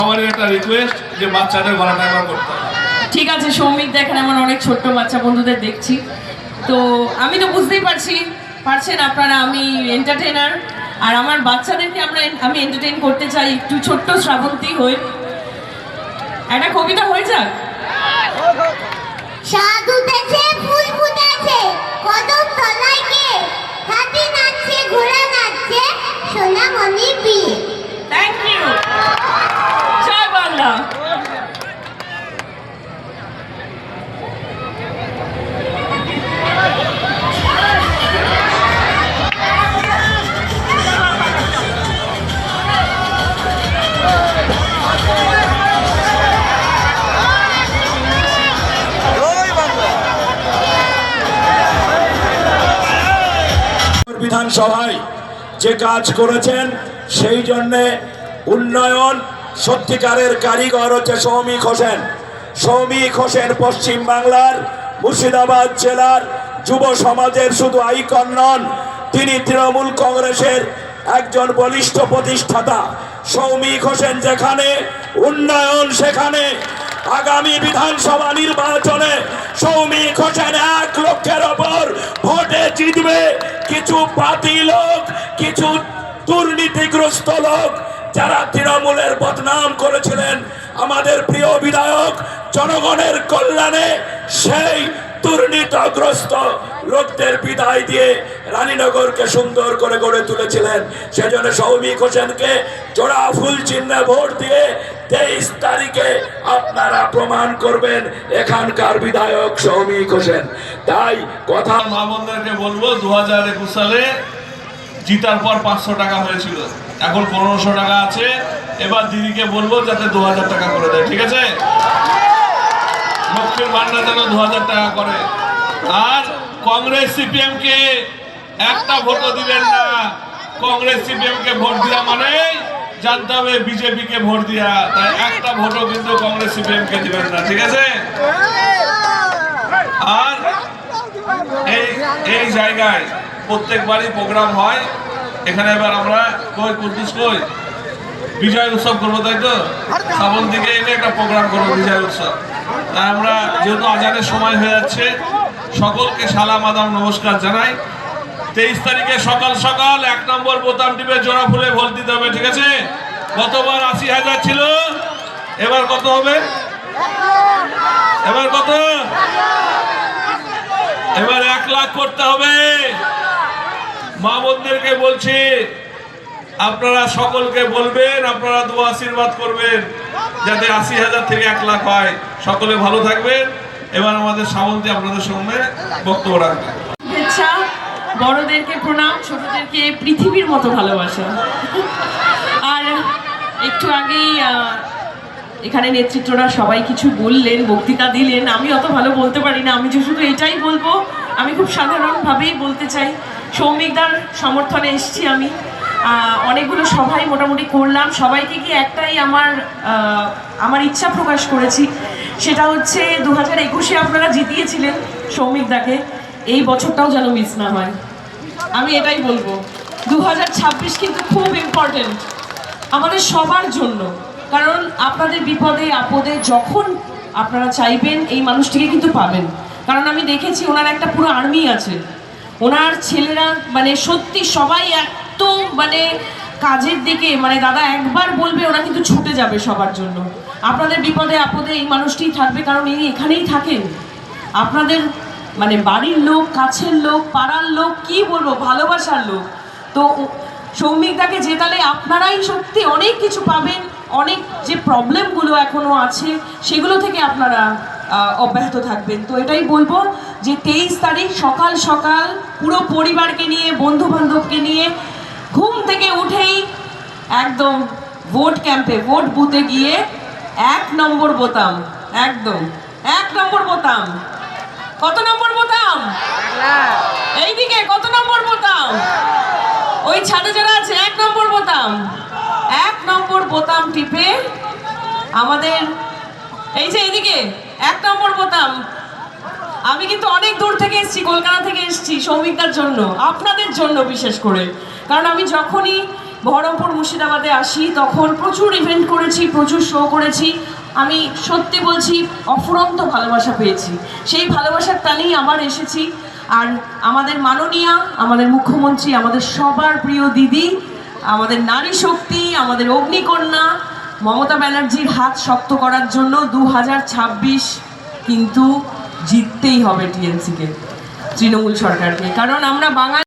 আমার একটা রিকোয়েস্ট যে বাচ্চাদের গলাটা একবার করতে হবে। ঠিক আছে সৌমিক, দেখেন আমার অনেক ছোট্ট বাচ্চা বন্ধুদের দেখছি, তো আমি তো বুঝতেই পারছেন আপনারা আমি এন্টারটেনার, আর আমার বাচ্চাদেরকে আমি এন্টারটেইন করতে চাই। একটু ছোট্ট শ্রাবন্তী হই, একটা কবিতা হয়ে যাক। সাধ উঠেছে, ফুল ফুটেছে, কদম তলায় কে, হাতি নাচছে, ঘোড়া নাচছে, সোনামণি বিয়ে। থ্যাংক ইউ, জয় বাংলা। বিধানসভায় যে কাজ করেছেন সেই জন্যে উন্নয়ন সত্যিকারের কারিগর হচ্ছে সৌমিক হোসেন। সৌমিক হোসেন পশ্চিম বাংলার মুর্শিদাবাদ জেলার যুব সমাজের শুধু আইকন নন, তিনি তৃণমূল কংগ্রেসের একজন বলিষ্ঠ প্রতিষ্ঠাতা। সৌমিক হোসেন যেখানে উন্নয়ন সেখানে আগামী বিধানসভা নির্বাচনে সৌমিক হোসেন 1 লক্ষের ওপর ভোটে জিতবে। কিছু পাতি লোক, কিছু দুর্নীতিগ্রস্ত লোক যারা তৃণমূলের বদনাম করেছিলেন আমাদের প্রিয় বিধায়ক জনগণের কল্যাণে, সেই দুর্নীতিগ্রস্ত লোকদের বিদায় দিয়ে রানীনগরকে সুন্দর করে গড়ে তুলেছিলেন। সেজন্য সৌমিক হোসেনকে জোড়া ফুল চিহ্নে ভোট দিয়ে 23 তারিখে আপনারা প্রমাণ করবেন এখানকার বিধায়ক সৌমিক হোসেন। তাই কথা মা বোনদেরকে বলবো 2021 সালে জিতার পর 500 টাকা হয়েছিল, এখন 1500 টাকা আছে। এবার দিদিকে বলবো যাতে 2000 টাকা করে দেয়, ঠিক আছে? লক্ষ্মীর ভান্ডার যেন 2000 টাকা করে। আর কংগ্রেস সিপিএম কে একটা ভোটও দিবেন না। কংগ্রেস সিপিএম কে ভোট দেওয়া মানে জানতে হবে বিজেপি কে ভোট দেওয়া, তাই একটা ভোটও কিন্তু কংগ্রেস সিপিএম কে দিবেন না, ঠিক আছে? আর এই জায়গায় প্রত্যেকবারই প্রোগ্রাম হয়। এখানে এবার আমরা কই বিজয় উৎসব করবো, তাই তো? শ্রাবণ দিকে এনে একটা প্রোগ্রাম করবো বিজয় উৎসব। তাই আমরা যেহেতু আজানের সময় হয়ে যাচ্ছে, সকলকে সালাম আদাব নমস্কার জানাই। 23 তারিখে সকাল সকাল 1 নম্বর বোতাম টিপে জোড়া ফুলে ভোট দিতে হবে, ঠিক আছে? গতবার 80,000 ছিল, এবার কত হবে? এবার কত? এবার 1 লাখ করতে হবে। মা বোনদেরকে বলছি, আপনারা সকলকে বলবেন, আপনারা দোয়া আশীর্বাদ করবেন যাতে 80,000 থেকে 1 লাখ হয়। সকলে ভালো থাকবেন। এবার আমাদের শ্রাবন্তী আপনাদের সামনে বক্তব্য রাখবেন। শুভেচ্ছা, বড়দেরকে প্রণাম, ছোটদেরকে পৃথিবীর মতো ভালোবাসা। আর একটু আগেই এখানে নেতৃত্বরা সবাই কিছু বললেন, বক্তৃতা দিলেন। আমি অত ভালো বলতে পারি না, আমি যে শুধু এটাই বলবো, আমি খুব সাধারণভাবেই বলতে চাই। সৌমিকদার সমর্থনে এসেছি আমি, অনেকগুলো সভাই মোটামুটি করলাম। সবাইকে কি একটাই আমার ইচ্ছা প্রকাশ করেছি, সেটা হচ্ছে 2021-এ আপনারা জিতিয়েছিলেন সৌমিকদাকে, এই বছরটাও যেন মিস না হয়। আমি এটাই বলবো। 2026 কিন্তু খুব ইম্পর্টেন্ট আমাদের সবার জন্য, কারণ আপনাদের বিপদে আপদে যখন আপনারা চাইবেন এই মানুষটিকে কিন্তু পাবেন। কারণ আমি দেখেছি ওনার একটা পুরো আর্মি আছে, ওনার ছেলেরা মানে সত্যি সবাই এত মানে কাজের দিকে, মানে দাদা একবার বলবে ওরা কিন্তু ছুটে যাবে সবার জন্য। আপনাদের বিপদে আপদে এই মানুষটিই থাকবে, কারণ ইনি এখানেই থাকেন। আপনাদের মানে বাড়ির লোক, কাছের লোক, পাড়ার লোক, কি বলবো, ভালোবাসার লোক। তো সৌমিকদাকে জেতালে আপনারাই সত্যি অনেক কিছু পাবেন। অনেক যে প্রবলেমগুলো এখনো আছে সেগুলো থেকে আপনারা অব্যাহত থাকবেন। তো এটাই বলবো যে 23 তারিখ সকাল সকাল পুরো পরিবারকে নিয়ে, বন্ধু বান্ধবকে নিয়ে ঘুম থেকে উঠেই একদম ভোট ক্যাম্পে, ভোট বুথে গিয়ে 1 নম্বর বোতাম, একদম 1 নম্বর বোতাম। কত নম্বর বোতাম? এইদিকে কত নম্বর বোতাম? ওই ছাদে যারা আছে 1 নম্বর বোতাম। 1 নম্বর বোতাম টিপে আমাদের এই যে এইদিকে 1 নম্বর বোতাম। আমি কিন্তু অনেক দূর থেকে এসেছি, কলকাতা থেকে এসেছি সৌমিকদার জন্য, আপনাদের জন্য বিশেষ করে। কারণ আমি যখনই বহরমপুর মুর্শিদাবাদে আসি তখন প্রচুর ইভেন্ট করেছি, প্রচুর শো করেছি। আমি সত্যি বলছি অফুরন্ত ভালোবাসা পেয়েছি, সেই ভালোবাসার টানেই আবার এসেছি। আর আমাদের মাননীয়া, আমাদের মুখ্যমন্ত্রী, আমাদের সবার প্রিয় দিদি, আমাদের নারী শক্তি, আমাদের অগ্নিকন্যা মমতা ব্যানার্জির হাত শক্ত করার জন্য 2026 কিন্তু জিততেই হবে টিএমসিকে, তৃণমূল সরকারকে। কারণ আমরা বাঙালি।